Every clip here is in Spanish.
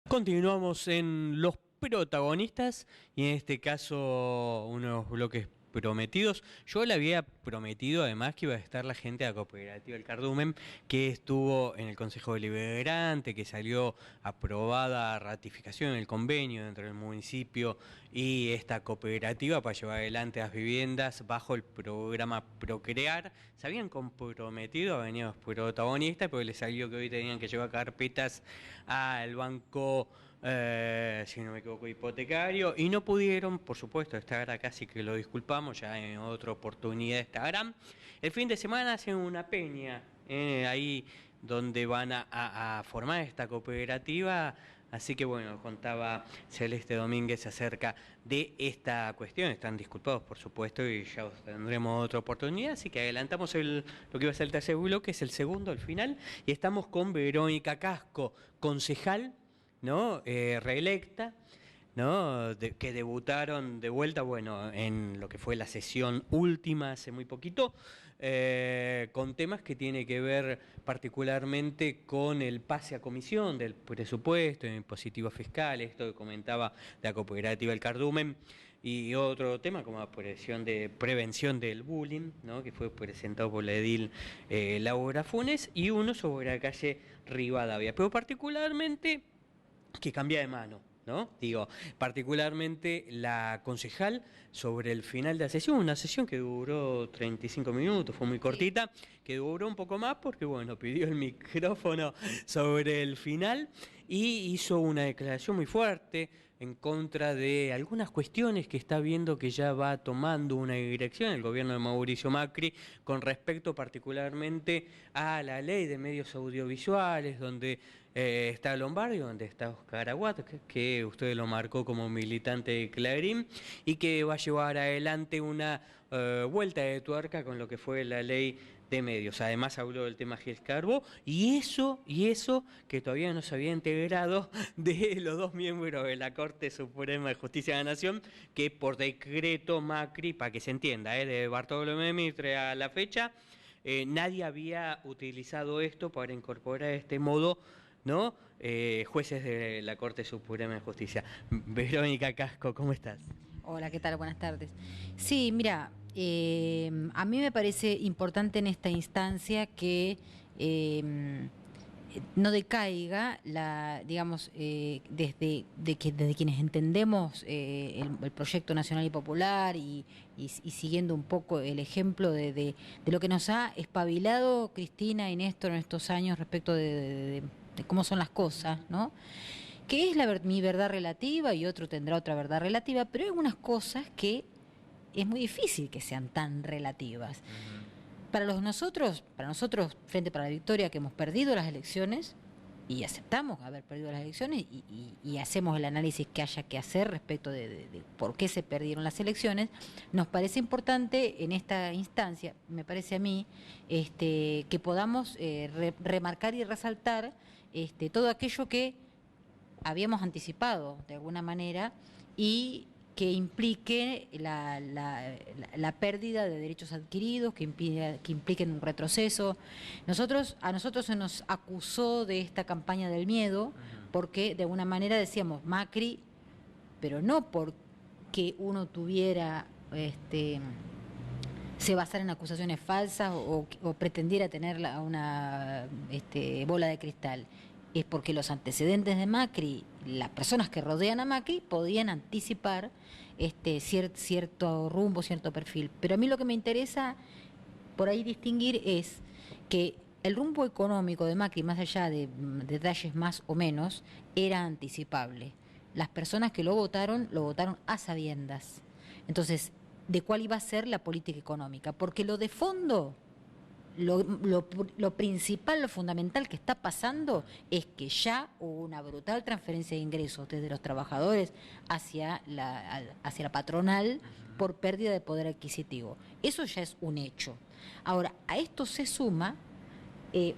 Continuamos en los protagonistas y en este caso unos bloques prometidos. Yo le había prometido además que iba a estar la gente de la cooperativa El Cardumen, que estuvo en el Consejo Deliberante, que salió aprobada ratificación en el convenio entre el municipio y esta cooperativa para llevar adelante las viviendas bajo el programa Procrear. Se habían comprometido a venir los protagonistas, pero les salió que hoy tenían que llevar carpetas al banco, si no me equivoco, hipotecario, y no pudieron, por supuesto, estar acá, así que lo disculpamos, ya en otra oportunidad estarán. El fin de semana hacen una peña, ahí donde van a formar esta cooperativa. Así que bueno, contaba Celeste Domínguez acerca de esta cuestión. Están disculpados, por supuesto, y ya tendremos otra oportunidad. Así que adelantamos lo que iba a ser el tercer bloque, es el segundo, el final. Y estamos con Verónica Casco, concejal, ¿no? Reelecta, ¿no? Que debutaron de vuelta, bueno, en lo que fue la sesión última hace muy poquito, con temas que tiene que ver particularmente con el pase a comisión del presupuesto, el impositivo fiscal, esto que comentaba de la cooperativa El Cardumen, y otro tema como la prevención del bullying, ¿no? Que fue presentado por la edil Laura Funes, y uno sobre la calle Rivadavia, pero particularmente que cambia de mano, ¿no? Digo, particularmente la concejal sobre el final de la sesión, una sesión que duró 35 minutos, fue muy cortita, que duró un poco más porque, bueno, pidió el micrófono sobre el final y hizo una declaración muy fuerte en contra de algunas cuestiones que está viendo que ya va tomando una dirección el gobierno de Mauricio Macri con respecto particularmente a la ley de medios audiovisuales, donde está Lombardi, donde está Oscar Aguad, que usted lo marcó como militante de Clarín, y que va a llevar adelante una vuelta de tuerca con lo que fue la ley de medios. Además habló del tema Gil Carbó, y eso que todavía no se había integrado de los dos miembros de la Corte Suprema de Justicia de la Nación, que por decreto Macri, para que se entienda, de Bartolomé Mitre a la fecha, nadie había utilizado esto para incorporar de este modo, ¿no? Jueces de la Corte Suprema de Justicia. Verónica Casco, ¿cómo estás? Hola, ¿qué tal? Buenas tardes. Sí, mira, a mí me parece importante en esta instancia que no decaiga digamos, desde quienes entendemos el proyecto nacional y popular y siguiendo un poco el ejemplo de lo que nos ha espabilado Cristina y Néstor en estos años respecto de cómo son las cosas, ¿no? Que es mi verdad relativa y otro tendrá otra verdad relativa, pero hay algunas cosas que es muy difícil que sean tan relativas. Para nosotros, Frente para la Victoria, que hemos perdido las elecciones y aceptamos haber perdido las elecciones y hacemos el análisis que haya que hacer respecto de por qué se perdieron las elecciones, nos parece importante en esta instancia, me parece a mí, que podamos remarcar y resaltar todo aquello que habíamos anticipado de alguna manera y que implique la pérdida de derechos adquiridos, que impliquen un retroceso. A nosotros se nos acusó de esta campaña del miedo, porque de alguna manera decíamos Macri, pero no porque uno tuviera se basara en acusaciones falsas o pretendiera tener una bola de cristal. Es porque los antecedentes de Macri, las personas que rodean a Macri, podían anticipar cierto rumbo, cierto perfil. Pero a mí lo que me interesa por ahí distinguir es que el rumbo económico de Macri, más allá de detalles más o menos, era anticipable. Las personas que lo votaron a sabiendas. Entonces, ¿de cuál iba a ser la política económica? Porque lo de fondo, lo principal, lo fundamental que está pasando es que ya hubo una brutal transferencia de ingresos desde los trabajadores hacia la patronal por pérdida de poder adquisitivo. Eso ya es un hecho. Ahora, a esto se suma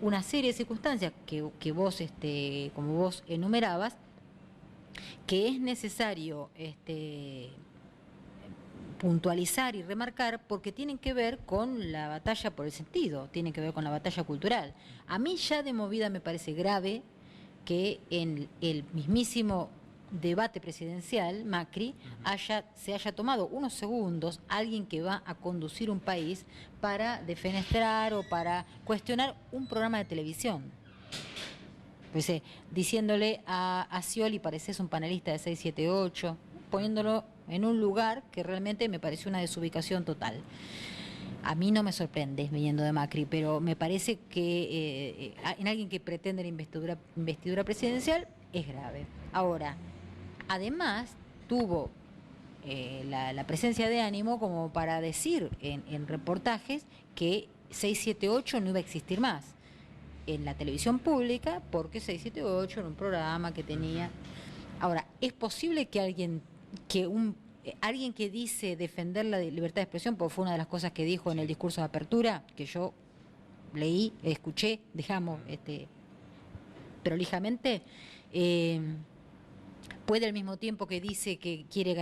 una serie de circunstancias que vos, como vos enumerabas, que es necesario puntualizar y remarcar porque tienen que ver con la batalla por el sentido, tienen que ver con la batalla cultural. A mí ya de movida me parece grave que en el mismísimo debate presidencial, Macri se haya tomado unos segundos alguien que va a conducir un país para defenestrar o para cuestionar un programa de televisión. Pues, diciéndole a Scioli, pareces un panelista de 678, poniéndolo en un lugar que realmente me pareció una desubicación total. A mí no me sorprende viniendo de Macri, pero me parece que en alguien que pretende la investidura presidencial es grave. Ahora, además, tuvo la presencia de ánimo como para decir en reportajes que 678 no iba a existir más en la televisión pública, porque 678 era un programa que tenía... Ahora, ¿es posible que alguien que dice defender la libertad de expresión, porque fue una de las cosas que dijo en el discurso de apertura, que yo leí, escuché, digamos, prolijamente, puede al mismo tiempo que dice que quiere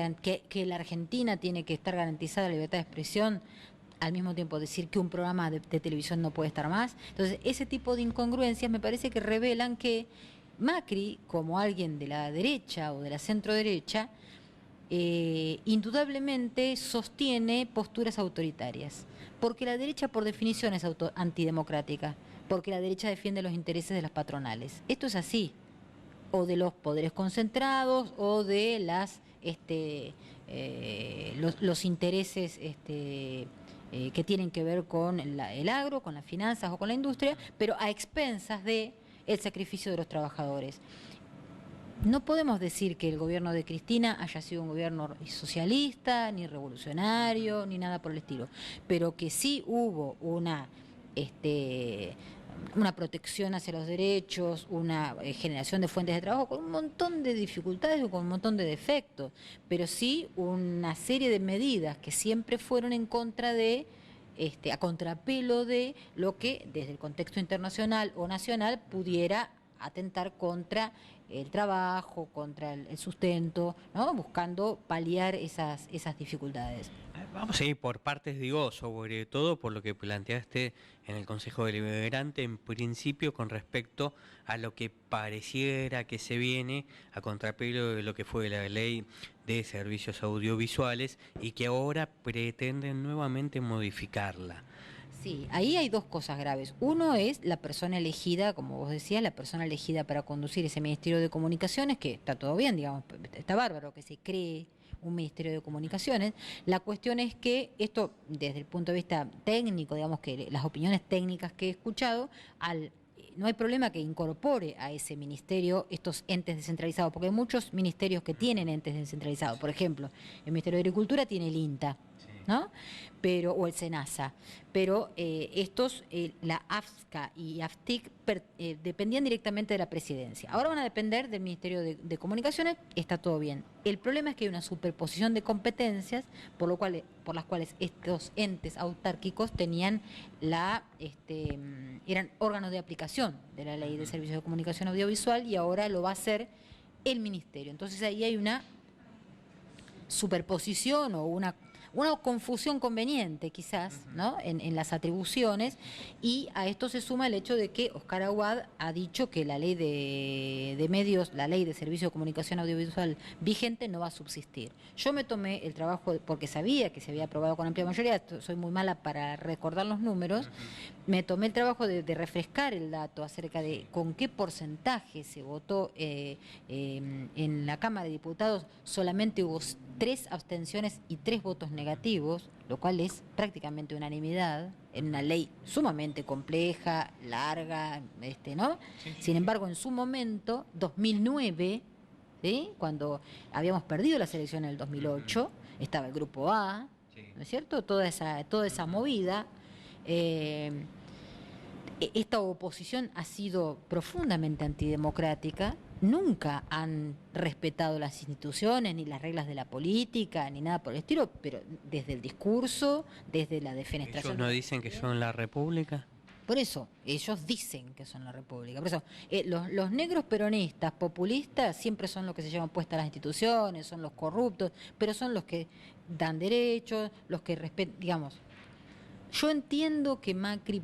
que la Argentina tiene que estar garantizada la libertad de expresión, al mismo tiempo decir que un programa de televisión no puede estar más? Entonces, ese tipo de incongruencias me parece que revelan que Macri, como alguien de la derecha o de la centro derecha, indudablemente sostiene posturas autoritarias, porque la derecha por definición es antidemocrática, porque la derecha defiende los intereses de las patronales. Esto es así, o de los poderes concentrados, o de los intereses que tienen que ver con el agro, con las finanzas o con la industria, pero a expensas de el sacrificio de los trabajadores. No podemos decir que el gobierno de Cristina haya sido un gobierno socialista, ni revolucionario, ni nada por el estilo, pero que sí hubo una protección hacia los derechos, una generación de fuentes de trabajo con un montón de dificultades y con un montón de defectos, pero sí una serie de medidas que siempre fueron en contra de, a contrapelo de lo que desde el contexto internacional o nacional pudiera atentar contra el trabajo, contra el sustento, ¿no? Buscando paliar esas dificultades. Vamos a ir por partes, digo, sobre todo por lo que planteaste en el Consejo Deliberante, en principio con respecto a lo que pareciera que se viene a contrapelo de lo que fue la ley de servicios audiovisuales y que ahora pretenden nuevamente modificarla. Sí, ahí hay dos cosas graves. Uno es la persona elegida, como vos decías, la persona elegida para conducir ese Ministerio de Comunicaciones, que está todo bien, digamos, está bárbaro que se cree un Ministerio de Comunicaciones. La cuestión es que esto, desde el punto de vista técnico, digamos que las opiniones técnicas que he escuchado, no hay problema que incorpore a ese ministerio estos entes descentralizados, porque hay muchos ministerios que tienen entes descentralizados. Por ejemplo, el Ministerio de Agricultura tiene el INTA, ¿no? O el SENASA, pero la AFSCA y AFTIC dependían directamente de la presidencia. Ahora van a depender del Ministerio de Comunicaciones, está todo bien. El problema es que hay una superposición de competencias, por las cuales estos entes autárquicos tenían eran órganos de aplicación de la Ley de Servicios de Comunicación Audiovisual, y ahora lo va a hacer el Ministerio. Entonces ahí hay una superposición o una confusión conveniente quizás, ¿no? en las atribuciones, y a esto se suma el hecho de que Oscar Aguad ha dicho que la ley de medios, la ley de servicio de comunicación audiovisual vigente no va a subsistir. Yo me tomé el trabajo, porque sabía que se había aprobado con amplia mayoría, soy muy mala para recordar los números, me tomé el trabajo de refrescar el dato acerca de con qué porcentaje se votó en la Cámara de Diputados. Solamente hubo 3 abstenciones y 3 votos negativos, lo cual es prácticamente unanimidad en una ley sumamente compleja, larga, ¿no? Sin embargo, en su momento, 2009, ¿sí? Cuando habíamos perdido las elecciones en el 2008, estaba el Grupo A, ¿no es cierto? Toda esa movida. Esta oposición ha sido profundamente antidemocrática. Nunca han respetado las instituciones, ni las reglas de la política, ni nada por el estilo, pero desde el discurso, desde la defenestración. ¿Ellos no dicen que son la República? Por eso, ellos dicen que son la República. Por eso, los negros peronistas, populistas, siempre son los que se llevan puestas las instituciones, son los corruptos, pero son los que dan derechos, los que respetan, digamos. Yo entiendo que Macri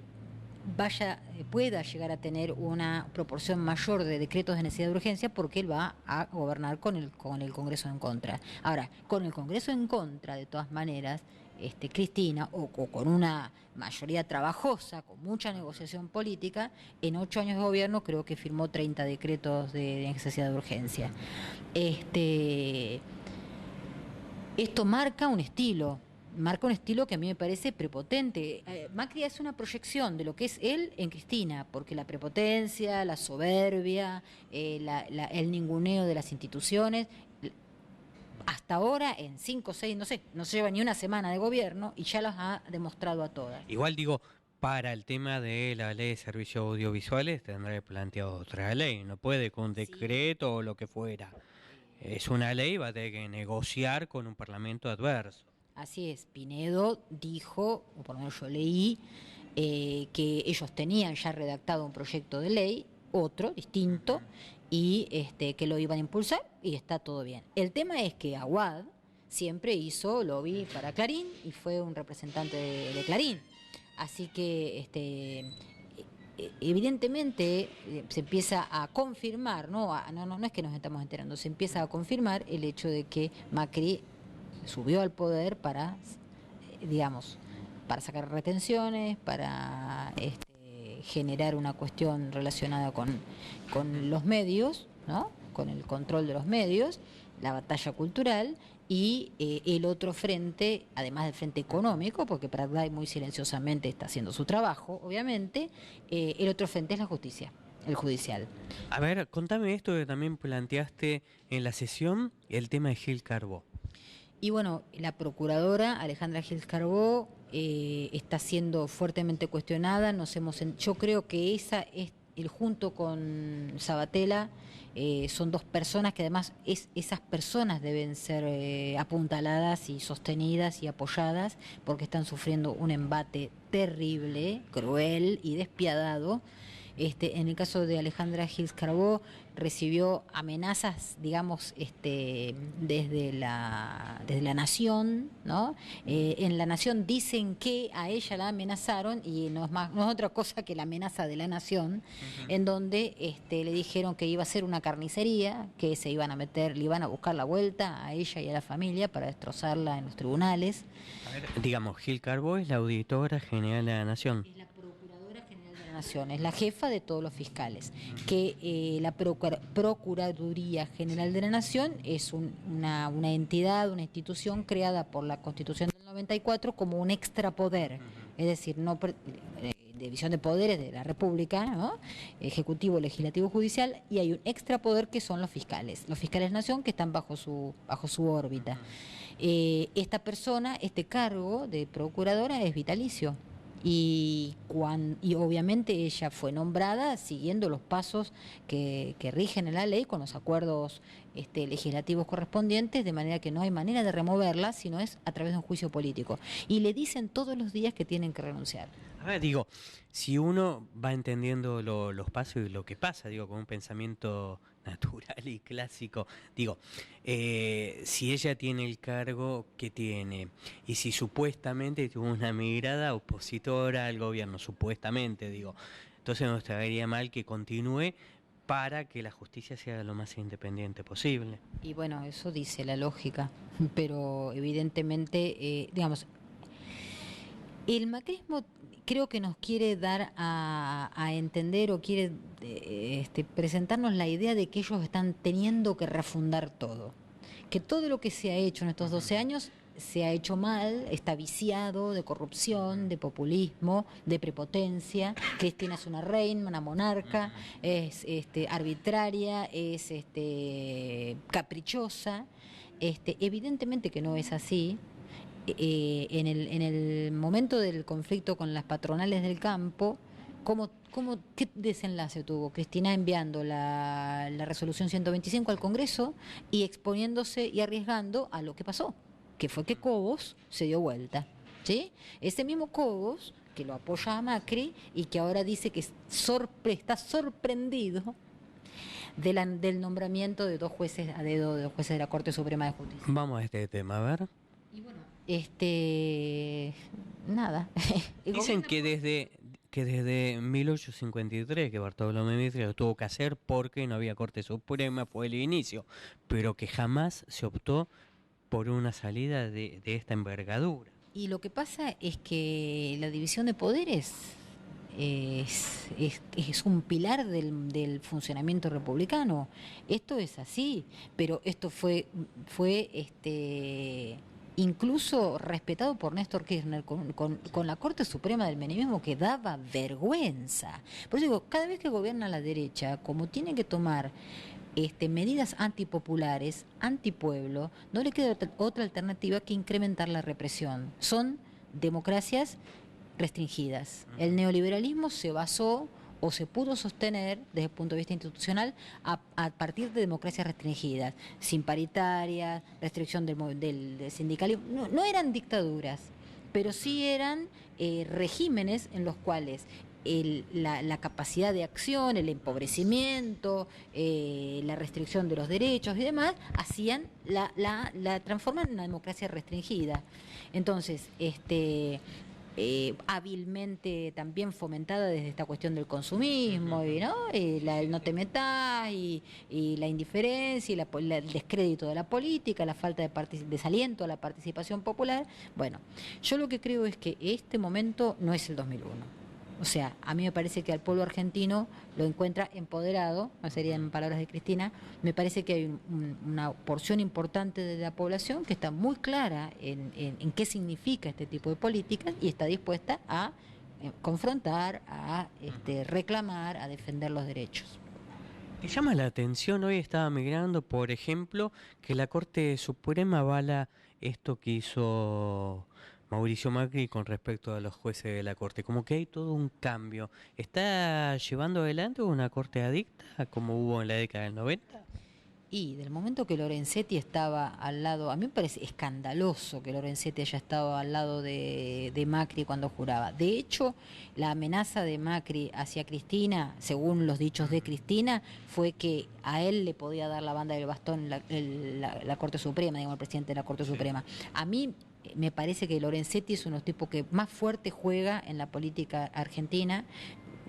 pueda llegar a tener una proporción mayor de decretos de necesidad de urgencia, porque él va a gobernar con el Congreso en contra. Ahora, con el Congreso en contra, de todas maneras, Cristina, o con una mayoría trabajosa, con mucha negociación política, en 8 años de gobierno creo que firmó 30 decretos de necesidad de urgencia. Esto marca un estilo que a mí me parece prepotente. Macri es una proyección de lo que es él en Cristina, porque la prepotencia, la soberbia, el ninguneo de las instituciones, hasta ahora en 5 o 6, no sé, no se lleva ni una semana de gobierno y ya las ha demostrado a todas. Igual digo, para el tema de la ley de servicios audiovisuales tendrá planteado otra ley, no puede con Sí. decreto o lo que fuera. Es una ley, va a tener que negociar con un parlamento adverso. Así es, Pinedo dijo, o por lo menos yo leí, que ellos tenían ya redactado un proyecto de ley, otro, distinto, y que lo iban a impulsar y está todo bien. El tema es que Aguad siempre hizo lobby para Clarín y fue un representante de Clarín. Así que evidentemente se empieza a confirmar, no es que nos estamos enterando, se empieza a confirmar el hecho de que Macri subió al poder para, digamos, para sacar retenciones, para generar una cuestión relacionada con los medios, ¿no? Con el control de los medios, la batalla cultural y el otro frente, además del frente económico, porque Pratday muy silenciosamente está haciendo su trabajo, obviamente, el otro frente es la justicia, el judicial. A ver, contame esto que también planteaste en la sesión, el tema de Gil Carbó. Y bueno, la procuradora Alejandra Gil Carbó está siendo fuertemente cuestionada. Yo creo que esa es junto con Sabatella son dos personas que además esas personas deben ser apuntaladas y sostenidas y apoyadas, porque están sufriendo un embate terrible, cruel y despiadado. En el caso de Alejandra Gil Carbó, recibió amenazas, digamos, desde la Nación, ¿no? En la Nación dicen que a ella la amenazaron, y no es otra cosa que la amenaza de la Nación, en donde le dijeron que iba a ser una carnicería, que se iban a meter, le iban a buscar la vuelta a ella y a la familia para destrozarla en los tribunales. A ver, digamos, Gil Carbó es la auditora general de la Nación. Es la Procuradora General de la Nación, es la jefa de todos los fiscales, que la Procuraduría General de la Nación es una entidad, una institución creada por la Constitución del 94 como un extrapoder, es decir, división de poderes de la República, ¿no? Ejecutivo, legislativo, judicial, y hay un extrapoder que son los fiscales nación, que están bajo su órbita. Esta persona, este cargo de procuradora es vitalicio. Y obviamente ella fue nombrada siguiendo los pasos que rigen en la ley, con los acuerdos legislativos correspondientes, de manera que no hay manera de removerla, sino es a través de un juicio político. Y le dicen todos los días que tienen que renunciar. A ver, digo, si uno va entendiendo los pasos y lo que pasa, digo, con un pensamiento natural y clásico, digo, si ella tiene el cargo que tiene y si supuestamente tuvo una mirada opositora al gobierno, supuestamente, digo, entonces no estaría mal que continúe para que la justicia sea lo más independiente posible. Y bueno, eso dice la lógica, pero evidentemente, digamos, el macrismo creo que nos quiere dar a entender, o quiere presentarnos la idea de que ellos están teniendo que refundar todo. Que todo lo que se ha hecho en estos 12 años se ha hecho mal, está viciado de corrupción, de populismo, de prepotencia. Cristina es una reina, una monarca, es arbitraria, es caprichosa. Evidentemente que no es así. En el momento del conflicto con las patronales del campo, ¿qué desenlace tuvo? Cristina enviando la resolución 125 al Congreso y exponiéndose y arriesgando a lo que pasó, que fue que Cobos se dio vuelta, ¿sí? Ese mismo Cobos, que lo apoya a Macri y que ahora dice que está sorprendido del nombramiento de 2 jueces a dedo, de 2 jueces de la Corte Suprema de Justicia. Vamos a este tema, a ver. Y bueno, nada. Dicen que que desde 1853, que Bartolomé Mitre lo tuvo que hacer porque no había Corte Suprema, fue el inicio, pero que jamás se optó por una salida de esta envergadura. Y lo que pasa es que la división de poderes es un pilar del funcionamiento republicano. Esto es así, pero esto fue incluso respetado por Néstor Kirchner con la Corte Suprema del Menemismo, que daba vergüenza. Por eso digo, cada vez que gobierna la derecha, como tiene que tomar medidas antipopulares, antipueblo, no le queda otra alternativa que incrementar la represión. Son democracias restringidas. El neoliberalismo se basó o se pudo sostener desde el punto de vista institucional a partir de democracias restringidas, sin paritarias, restricción del sindicalismo. No, no eran dictaduras, pero sí eran regímenes en los cuales la capacidad de acción, el empobrecimiento, la restricción de los derechos y demás, hacían la transforman en una democracia restringida. Entonces, hábilmente también fomentada desde esta cuestión del consumismo, y, ¿no? El no te metas, y la indiferencia, y el descrédito de la política, la falta de desaliento a la participación popular. Bueno, yo lo que creo es que este momento no es el 2001. O sea, a mí me parece que al pueblo argentino lo encuentra empoderado, no serían palabras de Cristina. Me parece que hay una porción importante de la población que está muy clara en qué significa este tipo de políticas y está dispuesta a confrontar, a reclamar, a defender los derechos. Me llama la atención, hoy estaba migrando, por ejemplo, que la Corte Suprema avala esto que hizo Mauricio Macri con respecto a los jueces de la Corte. Como que hay todo un cambio. ¿Está llevando adelante una Corte adicta como hubo en la década del 90? Y del momento que Lorenzetti estaba al lado, a mí me parece escandaloso que Lorenzetti haya estado al lado de Macri cuando juraba. De hecho, la amenaza de Macri hacia Cristina, según los dichos de Cristina, fue que a él le podía dar la banda del bastón la Corte Suprema, digamos, el presidente de la Corte Suprema. A mí me parece que Lorenzetti es uno de los tipos que más fuerte juega en la política argentina.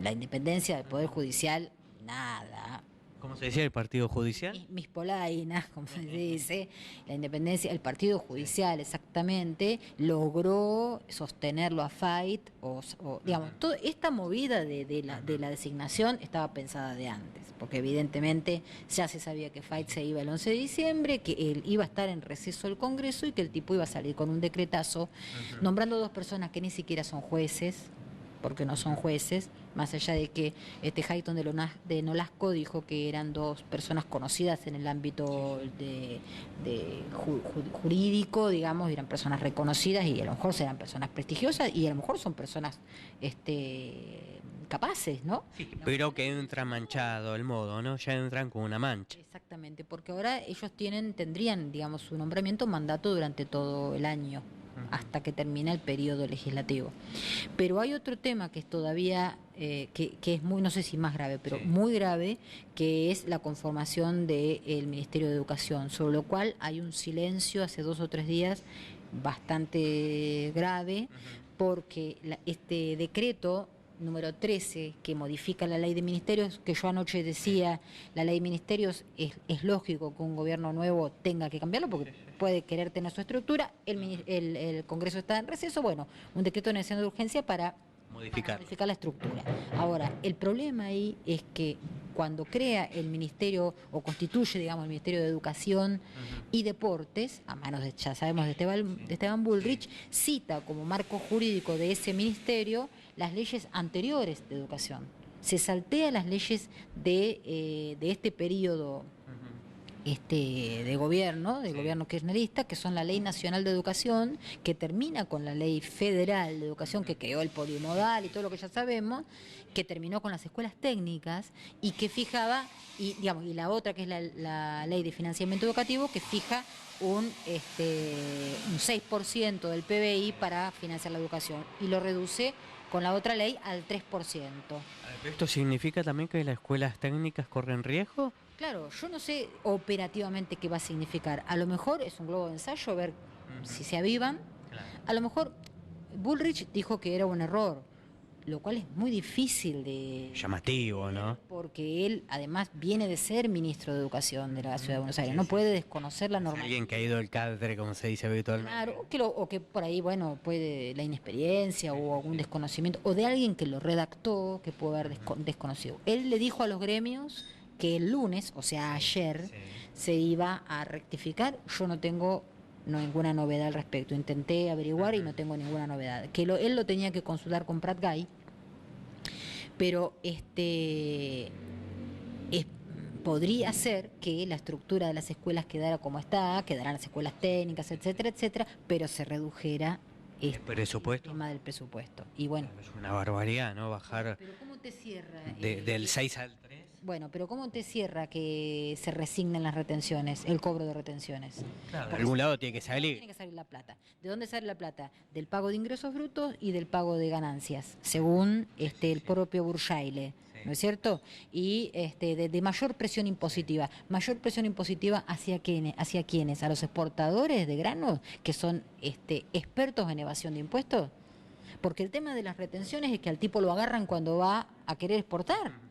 La independencia del Poder Judicial, nada. ¿Cómo se decía el Partido Judicial? Mis polainas, como se dice, la independencia, el Partido Judicial exactamente, logró sostenerlo a Fight, digamos, toda esta movida de la designación estaba pensada de antes, porque evidentemente ya se sabía que Fight se iba el 11 de diciembre, que él iba a estar en receso del Congreso y que el tipo iba a salir con un decretazo, nombrando dos personas que ni siquiera son jueces, porque no son jueces, más allá de que Hayton de Nolasco dijo que eran dos personas conocidas en el ámbito jurídico, digamos, eran personas reconocidas y a lo mejor serán personas prestigiosas y a lo mejor son personas capaces, ¿no? Sí, pero que entra manchado el modo, ¿no? Ya entran con una mancha. Exactamente, porque ahora ellos tendrían, digamos, su nombramiento mandato durante todo el año, hasta que termina el periodo legislativo. Pero hay otro tema que es todavía, que es muy, no sé si más grave, pero muy grave, que es la conformación del Ministerio de Educación, sobre lo cual hay un silencio hace 2 o 3 días bastante grave, porque este decreto número 13, que modifica la ley de ministerios, que yo anoche decía, la ley de ministerios es lógico que un gobierno nuevo tenga que cambiarlo, porque puede querer tener su estructura, el Congreso está en receso, bueno, un decreto de necesidad de urgencia para modificar la estructura. Ahora, el problema ahí es que cuando crea el ministerio, o constituye, digamos, el Ministerio de Educación y Deportes, a manos de, ya sabemos, de Esteban Bullrich, cita como marco jurídico de ese ministerio las leyes anteriores de educación. Se saltea las leyes de este periodo de gobierno kirchnerista, que son la Ley Nacional de Educación, que termina con la Ley Federal de Educación, que creó el polimodal y todo lo que ya sabemos, que terminó con las escuelas técnicas y que fijaba, y la otra que es la Ley de Financiamiento Educativo, que fija un 6% del PBI para financiar la educación y lo reduce con la otra ley al 3%. ¿Esto significa también que las escuelas técnicas corren riesgo? Claro, yo no sé operativamente qué va a significar. A lo mejor es un globo de ensayo, ver si se avivan. Claro. A lo mejor Bullrich dijo que era un error. lo cual es muy difícil de... Llamativo, ¿no? Porque él además viene de ser ministro de Educación de la Ciudad de Buenos Aires, no puede desconocer la norma. Alguien que ha ido del cadre, como se dice habitualmente. Claro, o que por ahí, bueno, puede la inexperiencia o algún desconocimiento, o de alguien que lo redactó, que puede haber desconocido. Él le dijo a los gremios que el lunes, o sea, ayer, se iba a rectificar. Yo no tengo ninguna novedad al respecto. Intenté averiguar y no tengo ninguna novedad. Él lo tenía que consultar con Prat Guy, pero podría ser que la estructura de las escuelas quedara como está, quedarán las escuelas técnicas, etcétera, etcétera, pero se redujera el presupuesto. El tema del presupuesto. Y bueno, es una barbaridad, ¿no? Bajar pero ¿cómo te cierra? del 6 al 3. Bueno, pero ¿cómo te cierra que se resignen las retenciones, el cobro de retenciones? Claro, de algún lado tiene que salir. Tiene que salir la plata. ¿De dónde sale la plata? Del pago de ingresos brutos y del pago de ganancias, según el propio Bursaile, ¿no es cierto? Y de mayor presión impositiva. Mayor presión impositiva hacia quiénes, a los exportadores de granos, que son expertos en evasión de impuestos. Porque el tema de las retenciones es que al tipo lo agarran cuando va a querer exportar.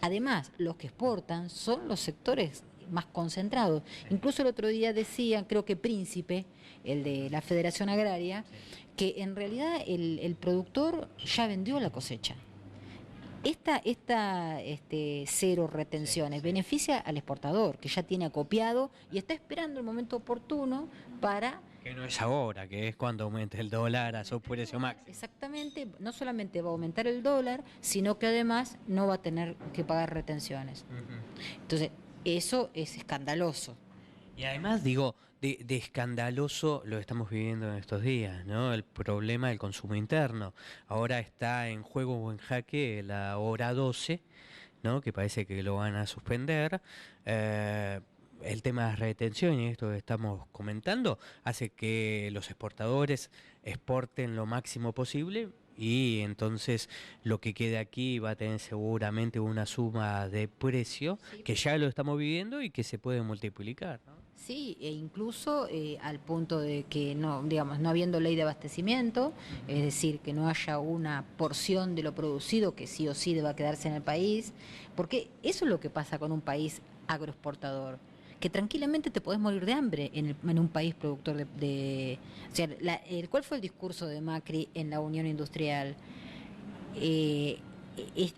Además, los que exportan son los sectores más concentrados. Incluso el otro día decía, creo que Príncipe, el de la Federación Agraria, que en realidad el productor ya vendió la cosecha. Esta cero retenciones beneficia al exportador, que ya tiene acopiado y está esperando el momento oportuno para... Que no es ahora, que es cuando aumente el dólar a su precio máximo. Exactamente, no solamente va a aumentar el dólar, sino que además no va a tener que pagar retenciones. Entonces, eso es escandaloso. Y además, digo, de escandaloso lo estamos viviendo en estos días, ¿no? El problema del consumo interno. Ahora está en juego o en jaque la hora 12, ¿no? Que parece que lo van a suspender. El tema de las retenciones, esto que estamos comentando, hace que los exportadores exporten lo máximo posible y entonces lo que quede aquí va a tener seguramente una suma de precio que ya lo estamos viviendo y que se puede multiplicar, ¿no? Sí, e incluso al punto de que no, digamos, no habiendo ley de abastecimiento, es decir, que no haya una porción de lo producido que sí o sí deba quedarse en el país, porque eso es lo que pasa con un país agroexportador, que tranquilamente te podés morir de hambre en un país productor o sea, ¿cuál fue el discurso de Macri en la Unión Industrial?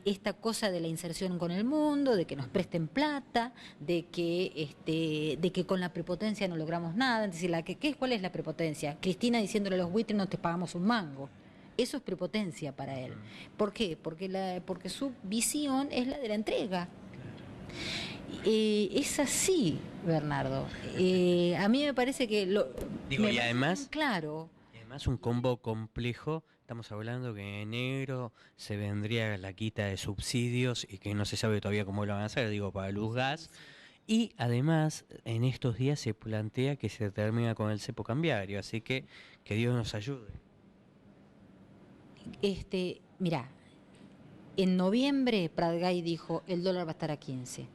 Esta cosa de la inserción con el mundo, de que nos presten plata, de que con la prepotencia no logramos nada. Es decir, ¿cuál es la prepotencia? Cristina diciéndole a los buitres no te pagamos un mango. Eso es prepotencia para él. ¿Por qué? Porque su visión es la de la entrega. Es así, Bernardo. A mí me parece que y además, claro. Además un combo complejo. Estamos hablando que en enero se vendría la quita de subsidios y que no se sabe todavía cómo lo van a hacer, digo, para luz, gas. Y además, en estos días se plantea que se termina con el cepo cambiario, así que Dios nos ayude. Mirá, en noviembre Prat Guy dijo el dólar va a estar a 15.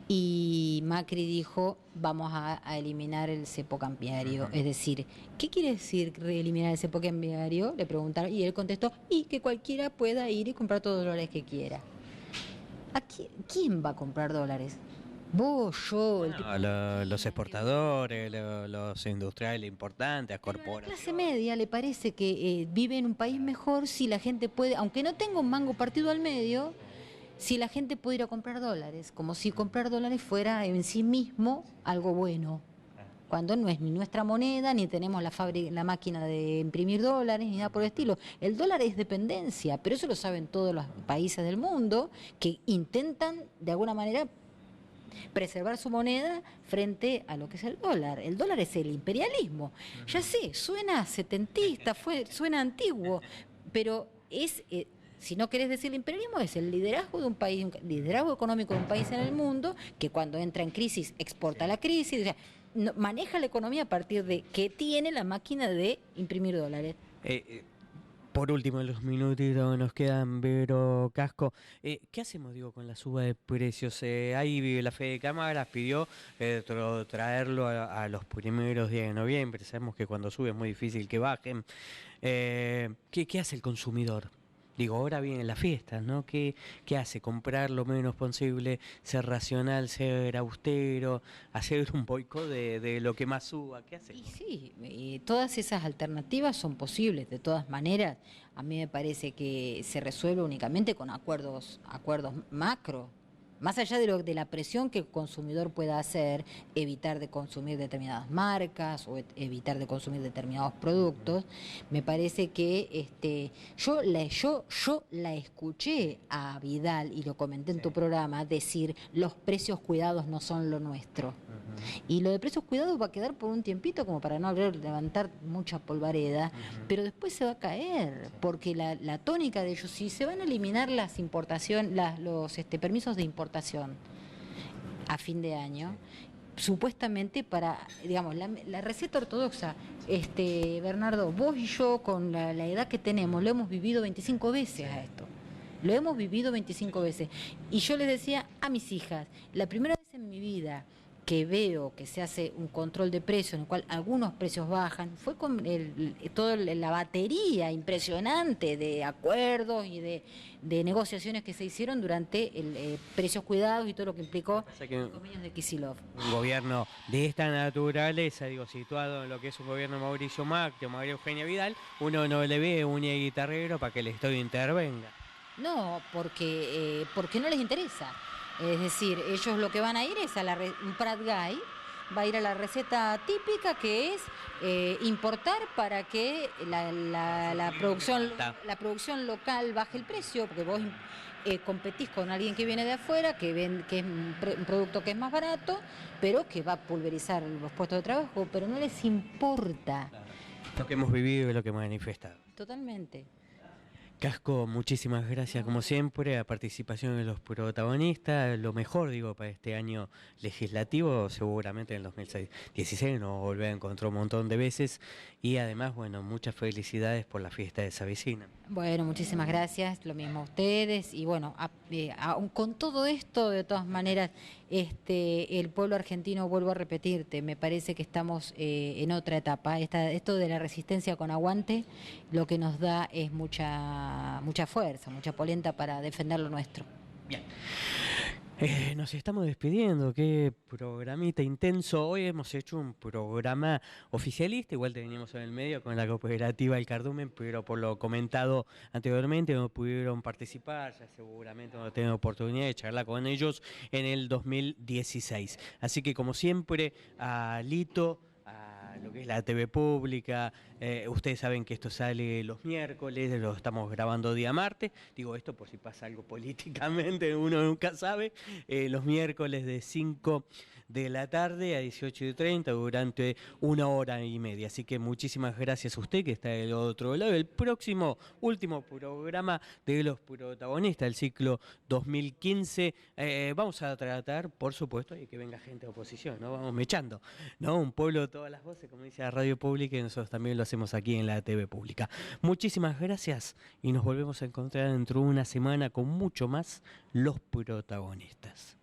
Y Macri dijo, vamos a eliminar el cepo cambiario. Es decir, ¿qué quiere decir eliminar el cepo cambiario? Le preguntaron y él contestó, y que cualquiera pueda ir y comprar todos los dólares que quiera. ¿Quién va a comprar dólares? Vos, yo, los exportadores, los industriales importantes, las corporaciones. A la clase media le parece que vive en un país mejor si la gente puede, aunque no tenga un mango partido al medio, si la gente puede ir a comprar dólares, como si comprar dólares fuera en sí mismo algo bueno, cuando no es ni nuestra moneda, ni tenemos la máquina de imprimir dólares, ni nada por el estilo. El dólar es dependencia, pero eso lo saben todos los países del mundo, que intentan, de alguna manera, preservar su moneda frente a lo que es el dólar. El dólar es el imperialismo. Ya sé, suena setentista, suena antiguo, pero es... si no querés decir el imperialismo, es el liderazgo de un país, liderazgo económico de un país en el mundo, que cuando entra en crisis exporta la crisis, o sea, maneja la economía a partir de que tiene la máquina de imprimir dólares. Por último, en los minutitos nos quedan, Vero Casco. ¿Qué hacemos, digo, con la suba de precios? Ahí la Fede Cámaras pidió traerlo a los primeros días de noviembre. Sabemos que cuando sube es muy difícil que bajen. ¿Qué hace el consumidor? Digo, ahora vienen las fiestas, ¿no? ¿Qué hace? Comprar lo menos posible, ser racional, ser austero, hacer un boicot de lo que más suba. ¿Qué hace? Y sí, todas esas alternativas son posibles. De todas maneras, a mí me parece que se resuelve únicamente con acuerdos macro. Más allá de la presión que el consumidor pueda hacer, evitar de consumir determinadas marcas o evitar de consumir determinados productos, me parece que yo la escuché a Vidal, y lo comenté en tu programa, decir: los precios cuidados no son lo nuestro. Y lo de precios cuidados va a quedar por un tiempito, como para no levantar mucha polvareda, pero después se va a caer, porque la tónica de ellos, si se van a eliminar las importaciones, los permisos de importación a fin de año, supuestamente para, digamos, la receta ortodoxa, Bernardo, vos y yo, con la edad que tenemos, lo hemos vivido 25 veces a esto. Lo hemos vivido 25 veces. Y yo les decía a mis hijas, la primera vez en mi vida que veo que se hace un control de precios en el cual algunos precios bajan, fue con toda la batería impresionante de acuerdos y de negociaciones que se hicieron durante el precios cuidados y todo lo que implicó los convenios de Kicillof. Un gobierno de esta naturaleza, digo, situado en lo que es un gobierno de Mauricio Macri o María Eugenia Vidal, uno no le ve uña y guitarrero para que el Estado intervenga. No, porque no les interesa. Es decir, ellos lo que van a ir es a un Prat Guy, va a ir a la receta típica, que es importar para que la producción local baje el precio, porque vos competís con alguien que viene de afuera, que es un producto que es más barato, pero que va a pulverizar los puestos de trabajo, pero no les importa. Lo que hemos vivido y lo que hemos manifestado. Totalmente. Casco, muchísimas gracias como siempre, a participación de los protagonistas, lo mejor digo para este año legislativo, seguramente en el 2016 nos volverá a encontrar un montón de veces y además, bueno, muchas felicidades por la fiesta de esa vecina. Bueno, muchísimas gracias, lo mismo a ustedes y bueno, con todo esto, de todas maneras, el pueblo argentino, vuelvo a repetirte, me parece que estamos en otra etapa. Esto de la resistencia con aguante, lo que nos da es mucha fuerza, mucha polenta para defender lo nuestro. Bien. Nos estamos despidiendo, qué programita intenso. Hoy hemos hecho un programa oficialista, igual teníamos en el medio con la cooperativa El Cardumen, pero por lo comentado anteriormente no pudieron participar, ya seguramente no tienen oportunidad de charlar con ellos en el 2016. Así que como siempre, a Lito, lo que es la TV pública, ustedes saben que esto sale los miércoles, lo estamos grabando día martes, digo esto por si pasa algo políticamente, uno nunca sabe, los miércoles de 5 de la tarde a 18:30 durante 1 hora y media, así que muchísimas gracias a usted que está del otro lado. El próximo, último programa de los protagonistas del ciclo 2015, vamos a tratar, por supuesto, de que venga gente de oposición, ¿no? Vamos mechando, ¿no? Un pueblo de todas las voces, como dice la radio pública, y nosotros también lo hacemos aquí en la TV pública. Muchísimas gracias y nos volvemos a encontrar dentro de una semana con mucho más los protagonistas.